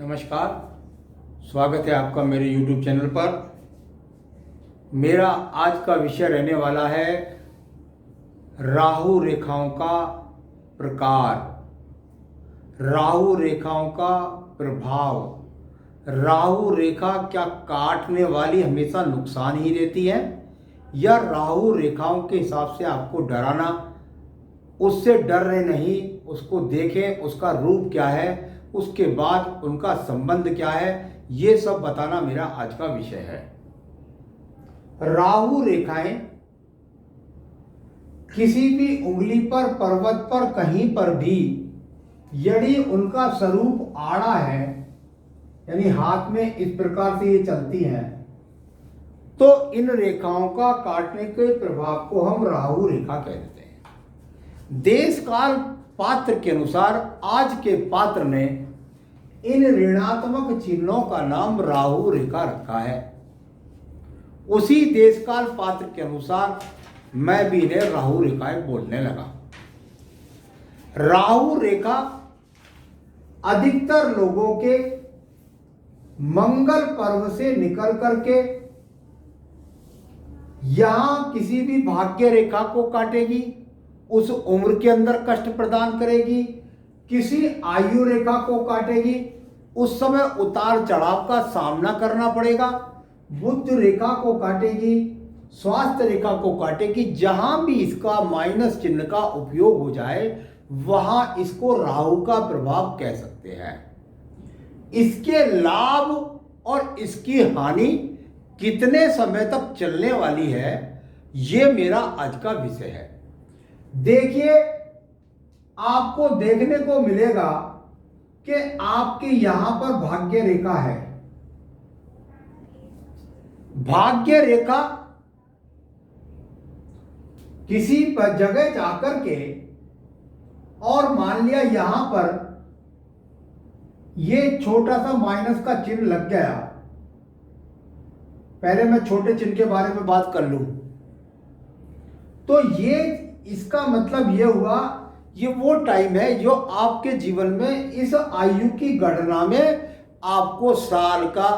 नमस्कार, स्वागत है आपका मेरे YouTube चैनल पर। मेरा आज का विषय रहने वाला है राहु रेखाओं का प्रकार, राहु रेखाओं का प्रभाव। राहु रेखा क्या काटने वाली हमेशा नुकसान ही देती है, या राहु रेखाओं के हिसाब से आपको डराना? उससे डर रहे नहीं, उसको देखें, उसका रूप क्या है, उसके बाद उनका संबंध क्या है, ये सब बताना मेरा आज का विषय है। राहु रेखाएं किसी भी उंगली पर, पर्वत पर, कहीं पर भी यदि उनका स्वरूप आड़ा है, यानी हाथ में इस प्रकार से ये चलती हैं, तो इन रेखाओं का काटने के प्रभाव को हम राहु रेखा कहते हैं। देश काल पात्र के अनुसार आज के पात्र ने इन ऋणात्मक चिन्हों का नाम राहु रेखा रखा है। उसी देश काल पात्र के अनुसार मैं भी इन्हें राहु रेखाएं बोलने लगा। राहु रेखा अधिकतर लोगों के मंगल पर्व से निकल करके यहां किसी भी भाग्य रेखा को काटेगी, उस उम्र के अंदर कष्ट प्रदान करेगी, किसी आयु रेखा को काटेगी, उस समय उतार चढ़ाव का सामना करना पड़ेगा, बुध रेखा को काटेगी, स्वास्थ्य रेखा को काटेगी। जहां भी इसका माइनस चिन्ह का उपयोग हो जाए वहां इसको राहु का प्रभाव कह सकते हैं। इसके लाभ और इसकी हानि कितने समय तक चलने वाली है, ये मेरा आज का विषय है। देखिए, आपको देखने को मिलेगा कि आपके यहां पर भाग्य रेखा है। भाग्य रेखा किसी पर जगह जाकर के और मान लिया यहां पर ये छोटा सा माइनस का चिन्ह लग गया। पहले मैं छोटे चिन्ह के बारे में बात कर लूं, तो ये इसका मतलब ये हुआ, ये वो टाइम है जो आपके जीवन में इस आयु की गणना में आपको साल का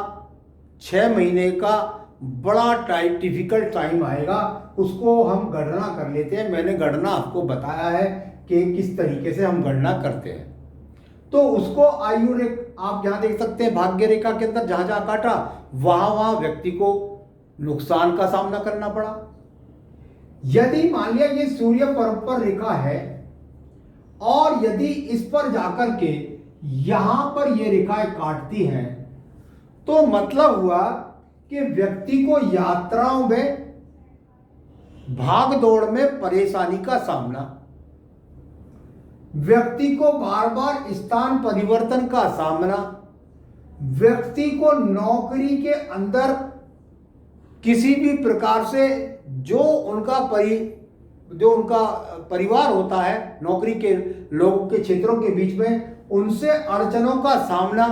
6 महीने का बड़ा टाइम, डिफिकल्ट टाइम आएगा। उसको हम गणना कर लेते हैं। मैंने गणना आपको बताया है कि किस तरीके से हम गणना करते हैं। तो उसको आयु रेखा आप यहां देख सकते हैं, भाग्य रेखा के अंदर जहां जहां काटा वहां वहां व्यक्ति को नुकसान का सामना करना पड़ा। यदि मान लिया ये सूर्य पर्व पर रेखा है और यदि इस पर जाकर के यहां पर ये रेखाएं काटती हैं, तो मतलब हुआ कि व्यक्ति को यात्राओं में, भाग दौड़ में परेशानी का सामना, व्यक्ति को बार बार स्थान परिवर्तन का सामना, व्यक्ति को नौकरी के अंदर किसी भी प्रकार से जो उनका परिवार होता है, नौकरी के लोगों के क्षेत्रों के बीच में, उनसे अड़चनों का सामना,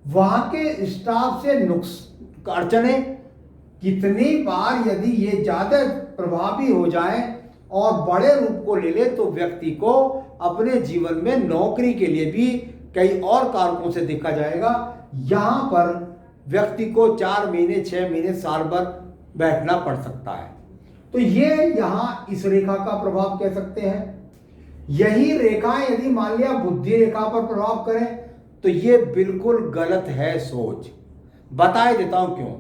वहां के स्टाफ से अड़चने। कितनी बार यदि ये ज्यादा प्रभावी हो जाए और बड़े रूप को ले ले तो व्यक्ति को अपने जीवन में नौकरी के लिए भी कई और कारकों से देखा जाएगा। यहां पर व्यक्ति को 4 महीने, 6 महीने, साल भर बैठना पड़ सकता है। तो ये यहां इस रेखा का प्रभाव कह सकते हैं। यही रेखाएं यदि मान लिया बुद्धि रेखा पर प्रभाव करें तो ये बिल्कुल गलत है सोच। बता देता हूं क्यों।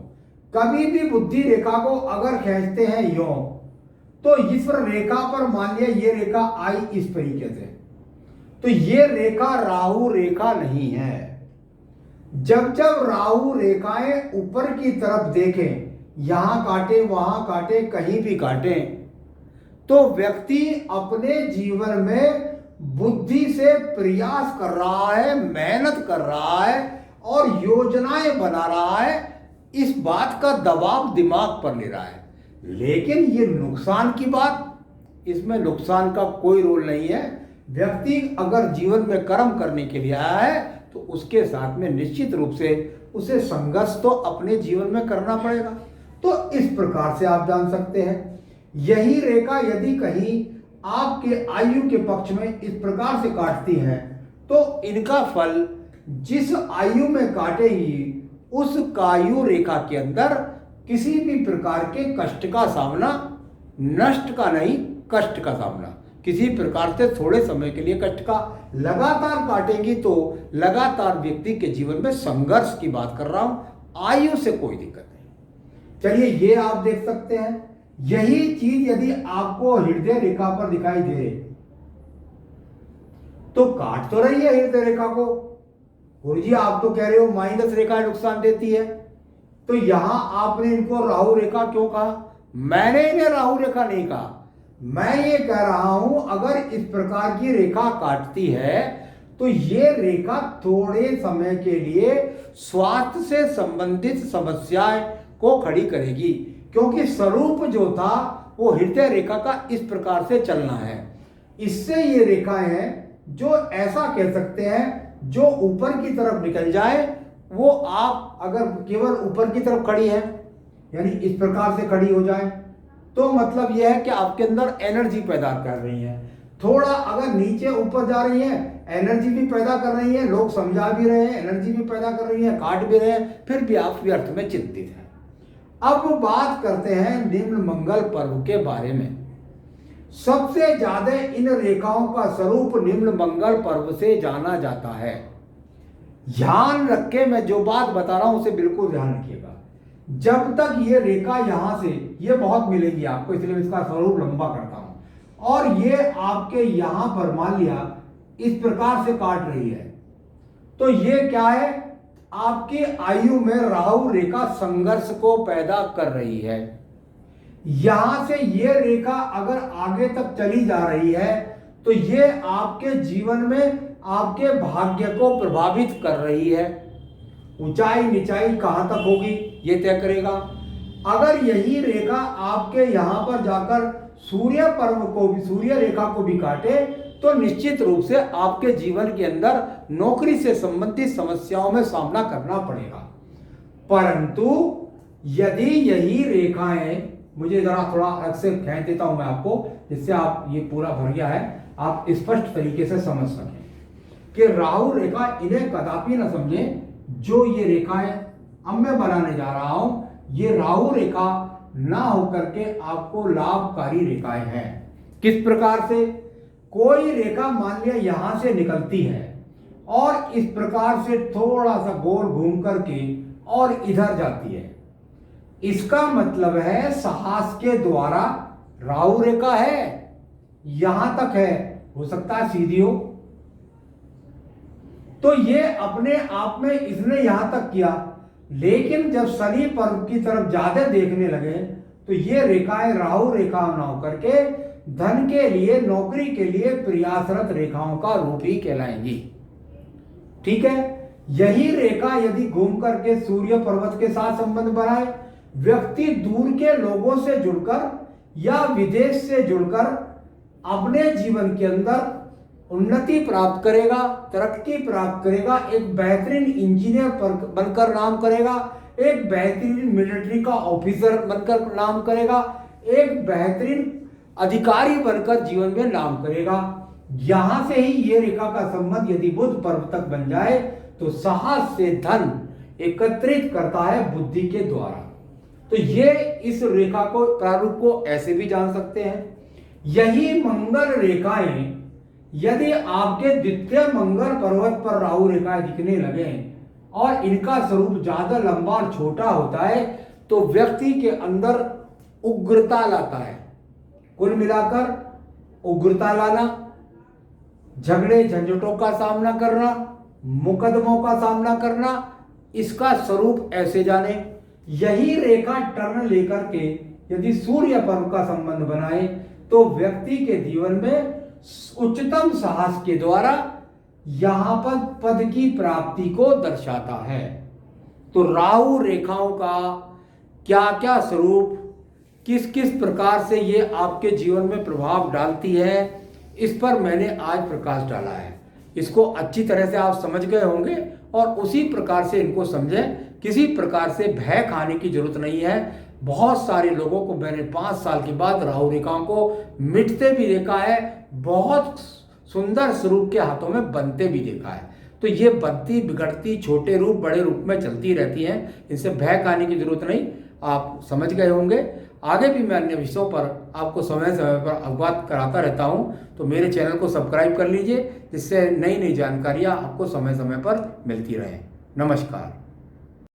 कभी भी बुद्धि रेखा को अगर खींचते हैं यों, तो इस रेखा पर मान लिया ये रेखा आई इस तरीके से, तो ये रेखा राहु रेखा नहीं है। जब जब राहु रेखाएं ऊपर की तरफ देखें, यहां काटे, वहां काटे, कहीं भी काटे, तो व्यक्ति अपने जीवन में बुद्धि से प्रयास कर रहा है, मेहनत कर रहा है और योजनाएं बना रहा है। इस बात का दबाव दिमाग पर ले रहा है। लेकिन ये नुकसान की बात, इसमें नुकसान का कोई रोल नहीं है। व्यक्ति अगर जीवन में कर्म करने के लिए आया है तो उसके साथ में निश्चित रूप से उसे संघर्ष तो अपने जीवन में करना पड़ेगा। तो इस प्रकार से आप जान सकते हैं। यही रेखा यदि कहीं आपके आयु के पक्ष में इस प्रकार से काटती है तो इनका फल जिस आयु में काटेगी उस आयु रेखा के अंदर किसी भी प्रकार के कष्ट का सामना, नष्ट का नहीं, कष्ट का सामना, किसी प्रकार से थोड़े समय के लिए कष्ट का, लगातार काटेंगी तो लगातार व्यक्ति के जीवन में संघर्ष की बात कर रहा हूं, आयु से कोई दिक्कत नहीं। चलिए ये आप देख सकते हैं। यही चीज यदि आपको हृदय रेखा पर दिखाई दे तो काट तो रही है हृदय रेखा को। गुरुजी आप तो कह रहे हो माइनस रेखा नुकसान देती है, तो यहां आपने इनको राहु रेखा क्यों कहा? मैंने इन्हें राहु रेखा नहीं कहा, मैं ये कह रहा हूं अगर इस प्रकार की रेखा काटती है तो ये रेखा थोड़े समय के लिए स्वास्थ्य से संबंधित समस्याएं को खड़ी करेगी, क्योंकि स्वरूप जो था वो हृदय रेखा का इस प्रकार से चलना है। इससे ये रेखाएं हैं जो ऐसा कह सकते हैं जो ऊपर की तरफ निकल जाए, वो आप अगर केवल ऊपर की तरफ खड़ी है यानी इस प्रकार से खड़ी हो जाए तो मतलब यह है कि आपके अंदर एनर्जी पैदा कर रही है। थोड़ा अगर नीचे ऊपर जा रही है एनर्जी भी पैदा कर रही है, लोग समझा भी रहे हैं, एनर्जी भी पैदा कर रही है, काट भी रहे हैं, फिर भी आप व्यर्थ में चिंतित हैं। अब बात करते हैं निम्न मंगल पर्व के बारे में। सबसे ज्यादा इन रेखाओं का स्वरूप निम्न मंगल पर्व से जाना जाता है। ध्यान रखे, मैं जो बात बता रहा हूं उसे बिल्कुल ध्यान रखिएगा। जब तक ये रेखा यहां से, ये बहुत मिलेगी आपको इसलिए इसका स्वरूप लंबा करता हूं, और ये आपके यहां पर मान लिया इस प्रकार से काट रही है तो ये क्या है, आपकी आयु में राहु रेखा संघर्ष को पैदा कर रही है। यहां से ये रेखा अगर आगे तक चली जा रही है तो ये आपके जीवन में आपके भाग्य को प्रभावित कर रही है। ऊंचाई निचाई कहां तक होगी ये तय करेगा। अगर यही रेखा आपके यहां पर जाकर सूर्य पर्व को भी, सूर्य रेखा को भी काटे तो निश्चित रूप से आपके जीवन के अंदर नौकरी से संबंधित समस्याओं में सामना करना पड़ेगा। परंतु यदि यही रेखाएं, मुझे जरा थोड़ा अलग से खींच देता हूं मैं आपको जिससे आप, ये पूरा भर गया है, आप स्पष्ट तरीके से समझ सकें कि राहु रेखा, इन्हें कदापि ना समझें जो ये रेखाएं अब मैं बनाने जा रहा हूं ये राहु रेखा ना होकर के आपको लाभकारी रेखाएं हैं। किस प्रकार से? कोई रेखा मान लिया यहां से निकलती है और इस प्रकार से थोड़ा सा गोल घूम करके और इधर जाती है, इसका मतलब है साहस के द्वारा राहु रेखा है, यहां तक है, हो सकता है सीधी हो, तो ये अपने आप में इसने यहां तक किया। लेकिन जब शनि पर्व की तरफ ज्यादा देखने लगे तो ये रेखाएं राहु रेखा ना होकर के धन के लिए, नौकरी के लिए प्रयासरत रेखाओं का रूप ही कहलाएंगी। ठीक है, यही रेखा यदि घूम करके सूर्य पर्वत के साथ संबंध बनाए, व्यक्ति दूर के लोगों से जुड़कर या विदेश से जुड़कर अपने जीवन के अंदर उन्नति प्राप्त करेगा, तरक्की प्राप्त करेगा, एक बेहतरीन इंजीनियर बनकर नाम करेगा, एक बेहतरीन मिलिट्री का ऑफिसर बनकर नाम करेगा, एक बेहतरीन अधिकारी बनकर जीवन में नाम करेगा। यहां से ही ये रेखा का संबंध यदि बुध पर्व तक बन जाए तो साहस से धन एकत्रित करता है बुद्धि के द्वारा। तो ये इस रेखा को, प्रारूप को ऐसे भी जान सकते हैं। यही मंगल रेखाएं यदि आपके द्वितीय मंगल पर्वत पर राहु रेखाएं दिखने लगे और इनका स्वरूप ज्यादा लंबा और छोटा होता है तो व्यक्ति के अंदर उग्रता लाता है। कुल मिलाकर उग्रता लाना, झगड़े झंझटों का सामना करना, मुकदमों का सामना करना, इसका स्वरूप ऐसे जाने। यही रेखा टर्न लेकर के यदि सूर्य पर्व का संबंध बनाए तो व्यक्ति के जीवन में उच्चतम साहस के द्वारा यहां पर पद की प्राप्ति को दर्शाता है। तो राहु रेखाओं का क्या क्या स्वरूप, किस किस प्रकार से ये आपके जीवन में प्रभाव डालती है, इस पर मैंने आज प्रकाश डाला है। इसको अच्छी तरह से आप समझ गए होंगे और उसी प्रकार से इनको समझें। किसी प्रकार से भय खाने की जरूरत नहीं है। बहुत सारे लोगों को मैंने 5 साल के बाद राहु रेखाओं को मिटते भी देखा है, बहुत सुंदर स्वरूप के हाथों में बनते भी देखा है। तो ये बनती बिगड़ती छोटे रूप बड़े रूप में चलती रहती हैं, इनसे भय खाने की जरूरत नहीं, आप समझ गए होंगे। आगे भी मैं अन्य विषयों पर आपको समय समय पर अवगत कराता रहता हूँ, तो मेरे चैनल को सब्सक्राइब कर लीजिए, जिससे नई नई जानकारियाँ आपको समय समय पर मिलती रहें। नमस्कार।